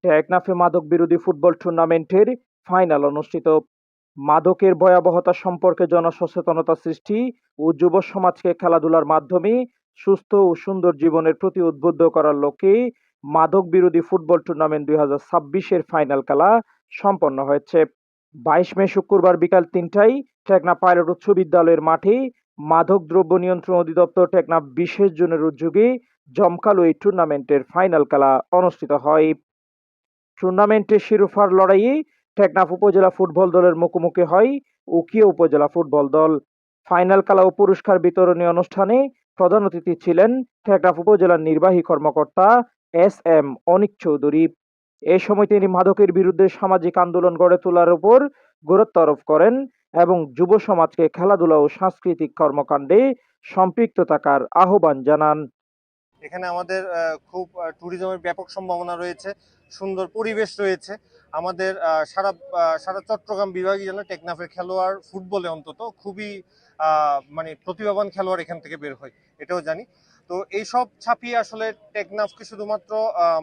টেকনাফে মাদক বিরোধী ফুটবল টুর্নামেন্টের ফাইনাল অনুষ্ঠিত। মাদকের ভয়াবহতা সম্পর্কে জনসচেতনতা সৃষ্টি ও যুব সমাজকে খেলাধুলার মাধ্যমে সুস্থ ও সুন্দর জীবনের প্রতি উদ্বুদ্ধ করার লক্ষ্যে মাদক বিরোধী ফুটবল টুর্নামেন্ট 2026-এর ফাইনাল খেলা সম্পন্ন হয়েছে। 22 মে শুক্রবার বিকাল 3টায় টেকনাফ পাইলট উচ্চ বিদ্যালয়ের মাঠে মাদক দ্রব্য নিয়ন্ত্রণ অধিদপ্তর টেকনাফ বিশেষ জোনের উদ্যোগে জমকালো এই টুর্নামেন্টের ফাইনাল খেলা অনুষ্ঠিত হয়। টুর্নামেন্টের শিরোপার লড়াইয়ে টেকনাফ উপজেলা ফুটবল দলের মুখোমুখি হয় উখিয়া উপজেলা ফুটবল দল। ফাইনাল খেলা ও পুরস্কার বিতরণী অনুষ্ঠানে প্রধান অতিথি ছিলেন টেকনাফ উপজেলার নির্বাহী কর্মকর্তা SM অনিক চৌধুরী। এ সময় তিনি মাদকের বিরুদ্ধে সামাজিক আন্দোলন গড়ে তোলার উপর গুরুত্ব আরোপ করেন এবং যুব সমাজকে খেলাধুলা ও সাংস্কৃতিক কর্মকাণ্ডে সম্পৃক্ত থাকার আহ্বান জানান। এখানে আমাদের খুব ট্যুরিজমের ব্যাপক সম্ভাবনা রয়েছে, সুন্দর পরিবেশ রয়েছে। আমাদের সারা চট্টগ্রাম বিভাগে যেন টেকনাফের খেলোয়াড় ফুটবলে অন্তত খুবই মানে প্রতিভাবান খেলোয়াড় এখান থেকে বের হয়, এটাও জানি। তো এইসব ছাপিয়ে আসলে টেকনাফকে শুধুমাত্র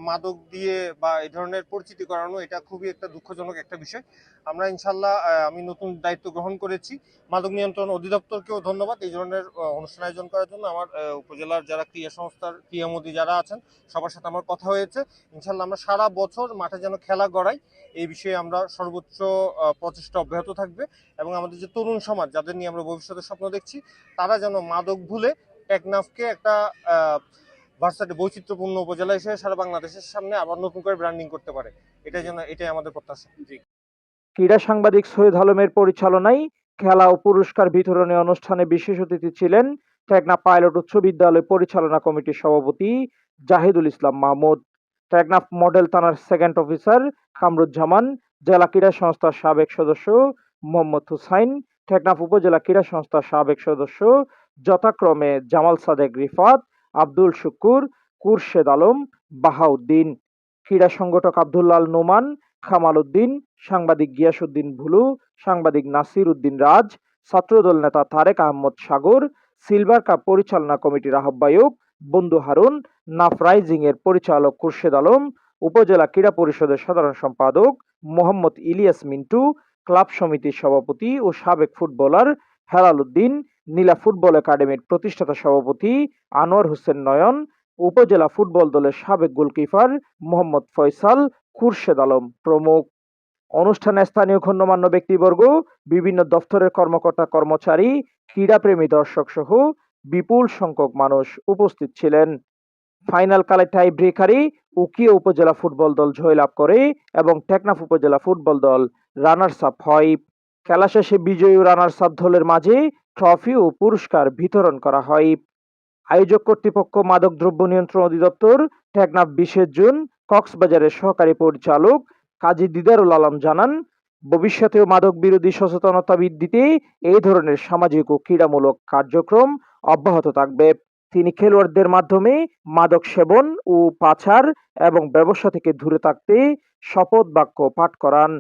মাদক দিয়ে বা এই ধরনের পরিচিতি করানো, এটা খুবই একটা দুঃখজনক একটা বিষয়। আমরা ইনশাল্লাহ আমি নতুন দায়িত্ব গ্রহণ করেছি। মাদক নিয়ন্ত্রণ অধিদপ্তরকেও ধন্যবাদ এই ধরনের অনুষ্ঠান আয়োজন করার জন্য। আমার উপজেলার যারা ক্রীড়া সংস্থার ক্রীড়ামোদী যারা আছেন সবার সাথে আমার কথা হয়েছে। ইনশাল্লাহ আমরা সারা বছর মাঠে যেন খেলা গড়াই, এই বিষয়ে আমরা সর্বোচ্চ প্রচেষ্টা অব্যাহত থাকবে এবং আমাদের যে তরুণ সমাজ যাদের নিয়ে আমরা ভবিষ্যতে স্বপ্ন দেখছি, তারা যেন মাদক ভুলে টেকনাফকে একটা ভার্সাটি বৈচিত্র্যপূর্ণ উপজেলা হিসেবে সারা বাংলাদেশের সামনে আবার নতুন করে ব্র্যান্ডিং করতে পারে, এটাই আমাদের প্রত্যাশা। ক্রীড়া সাংবাদিক সৈয়দ আলমের পরিচালনায় খেলা ও পুরস্কার বিতরণী অনুষ্ঠানে বিশেষ অতিথি ছিলেন টেকনাফ পাইলট উচ্চ বিদ্যালয় পরিচালনা কমিটির সভাপতি জাহিদুল ইসলাম মাহমুদ, টেকনাফ মডেল থানার সেকেন্ড অফিসার কামরুজ্জামান, জেলা ক্রীড়া সংস্থার সাবেক সদস্য মোহাম্মদ হুসাইন, টেকনাফ উপজেলা ক্রীড়া সংস্থার সাবেক সদস্য যথাক্রমে জামাল সাদেক রিফাত, আব্দুল শুকুর, কুরশেদ আলম, বাহাউদ্দিন, ক্রীড়া সংগঠক আব্দুল্লাল নোমান, কামাল উদ্দিন, সাংবাদিক গিয়াসউদ্দিন ভুলু, সাংবাদিক নাসির উদ্দিন রাজ, ছাত্রদল নেতা তারেক আহমদ সাগর, সিলভার কাপ পরিচালনা কমিটির আহ্বায়ক বন্ধু হারুন, নাফ রাইজিং এর পরিচালক খুরশেদ আলম, উপজেলা ক্রীড়া পরিষদের সাধারণ সম্পাদক মোহাম্মদ ইলিয়াস মিন্টু, ক্লাব সমিতির সভাপতি ও সাবেক ফুটবলার হেলাল উদ্দিন, নীলা ফুটবল একাডেমির প্রতিষ্ঠাতা সভাপতি আনোয়ার হোসেন নয়ন, উপজেলা ফুটবল দলের সাবেক গোলকিপার মোহাম্মদ ফয়সাল, খুরশেদ আলম প্রমুখ। অনুষ্ঠানে স্থানীয় গণ্যমান্য ব্যক্তিবর্গ, বিভিন্ন দপ্তরের কর্মকর্তা কর্মচারী, ক্রীড়াপ্রেমী দর্শক সহ বিপুল সংখ্যক মানুষ উপস্থিত ছিলেন। ফাইনাল খেলায় টাই ব্রেকারে উখিয়া উপজেলা ফুটবল দল জয়লাভ করে এবং টেকনাফ উপজেলা ফুটবল দল রানার্স আপ হয়। খেলা শেষে বিজয়ী ও রানার্স আপ দলের মাঝে ট্রফি ও পুরস্কার বিতরণ করা হয়। আয়োজক কর্তৃপক্ষ মাদক দ্রব্য নিয়ন্ত্রণ অধিদপ্তর টেকনাফ 20 জুন কক্সবাজারের সহকারী পরিচালক কাজী দিদারুল আলম জানান, ভবিষ্যতেও মাদক বিরোধী সচেতনতা বৃদ্ধিতে এই ধরনের সামাজিক ও ক্রীড়ামূলক কার্যক্রম অব্যাহত থাকবে। তিনি খেলোয়াড়দের মাধ্যমে মাদক সেবন ও পাচার এবং ব্যবসা থেকে দূরে থাকতে শপথ বাক্য পাঠ করান।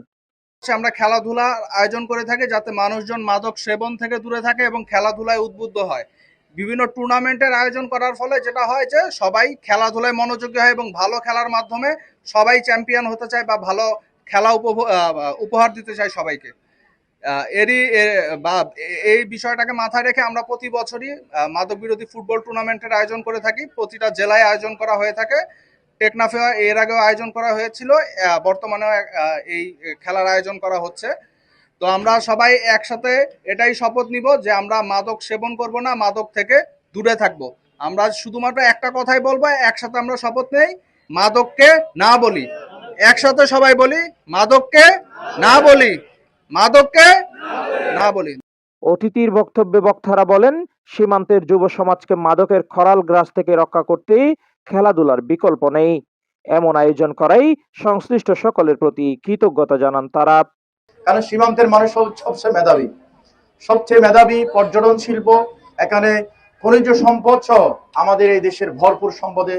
আমরা খেলাধুলা আয়োজন করে থাকি যাতে মানুষজন মাদক সেবন থেকে দূরে থাকে এবং খেলাধুলায় উদ্বুদ্ধ হয়। বিভিন্ন টুর্নামেন্টের আয়োজন করার ফলে যেটা হয় যে সবাই খেলাধুলায় মনোযোগী হয় এবং ভালো খেলার মাধ্যমে সবাই চ্যাম্পিয়ন হতে চায় বা ভালো খেলা উপহার দিতে চায় সবাইকে। এই বিষয়টাকে মাথায় রেখে আমরা প্রতি বছরই মাদক বিরোধী ফুটবল টুর্নামেন্টের আয়োজন করে থাকি। প্রতিটা জেলায় আয়োজন করা হয়ে থাকে। টেকনাফে এর আগেও আয়োজন করা হয়েছিল, বর্তমানে এই খেলার আয়োজন করা হচ্ছে। তো আমরা সবাই একসাথে এটাই শপথ নিব যে আমরা মাদক সেবন করব না, মাদক থেকে দূরে থাকব। আমরা শুধুমাত্র একটা কথাই বলবো, একসাথে আমরা শপথ নেই, মাদককে না বলি। একসাথে সবাই বলি, মাদককে না বলি, মাদককে না বলি। অতিথির বক্তব্যে বক্তারা বলেন, সীমান্তের যুব সমাজকে মাদকের খরাল গ্রাস থেকে রক্ষা করতে খেলাধুলার বিকল্প নেই। এমন আয়োজন করাই সংশ্লিষ্ট সকলের প্রতি কৃতজ্ঞতা জানান তারা। কারণ সীমান্তের মানুষ সবচেয়ে মেধাবী পর্যটন শিল্প, এখানে খনিজ সম্পদ সহ আমাদের এই দেশের ভরপুর সম্পদে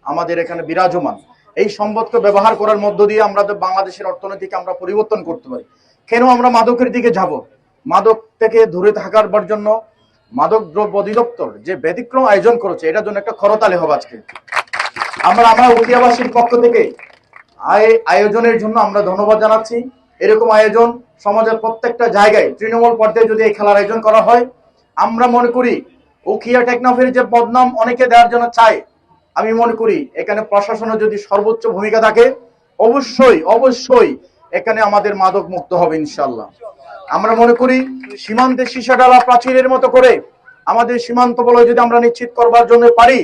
আমাদের এখানে বিরাজমান। এই সম্পদকে ব্যবহার করার মধ্য দিয়ে আমরা বাংলাদেশের অর্থনীতিকে আমরা পরিবর্তন করতে পারি। কেন আমরা মাদকের দিকে যাব? মাদক থেকে দূরে থাকার জন্য মাদক দ্রব্য অধিদপ্তর যে ব্যতিক্রম আয়োজন করেছে, এটার জন্য একটা করতালি হবে আজকে। আমরা উখিয়াবাসীর পক্ষ থেকে আয়োজনের জন্য আমরা ধন্যবাদ জানাচ্ছি। এরকম আয়োজন সমাজের প্রত্যেকটা জায়গায় তৃণমূল পর্যায়ে যদি এই খেলার আয়োজন করা হয়, আমরা মনে করি উখিয়া টেকনাফের যে বদনাম অনেকে দেওয়ার জন্য চায়, আমি মনে করি এখানে প্রশাসনের যদি সর্বোচ্চ ভূমিকা থাকে, অবশ্যই এখানে আমাদের মাদক মুক্ত হবে ইনশাল্লাহ। আমরা মনে করি সীমান্তে সীসাডালা প্রাচীরের মতো করে আমাদের সীমান্ত বলয় যদি আমরা নিশ্চিত করবার জন্য পারি,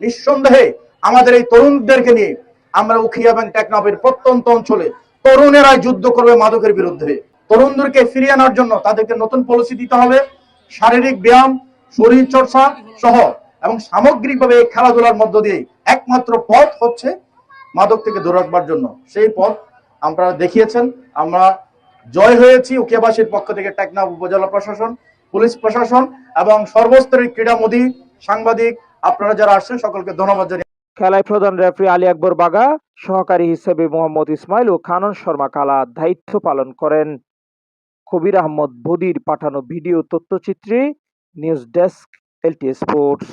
নিঃসন্দেহে আমাদের এই তরুণদেরকে নিয়ে আমরা উখিয়া এবং টেকনাফের প্রত্যন্ত অঞ্চলে তরুণেরাই যুদ্ধ করবে মাদকের বিরুদ্ধে। তরুণদেরকে ফিরিয়ে আনার জন্য তাদেরকে নতুন পলিসি দিতে হবে, শারীরিক ব্যায়াম, শরীর চর্চা সহ এবং সামগ্রিকভাবে এই খেলাধুলার মধ্য দিয়ে একমাত্র পথ হচ্ছে মাদক থেকে দূরে রাখবার জন্য। সেই পথ আপনারা দেখিয়েছেন, আমরা জয় হয়েছি উখিয়াবাসীর পক্ষ থেকে। টেকনাফ উপজেলা প্রশাসন, পুলিশ প্রশাসন এবং সর্বস্তরের ক্রীড়ামোদী, সাংবাদিক, আপনারা যারা আসছেন সকলকে ধন্যবাদ জানাই। খেলায় প্রধান রেফারি আলী আকবর বাগা, সহকারী হিসেবে মোহাম্মদ ইসমাইল ও কানন শর্মা কালা দায়িত্ব পালন করেন। কবির আহমদ বদির পাঠানো ভিডিও তথ্যচিত্রে। News desk, LT sports.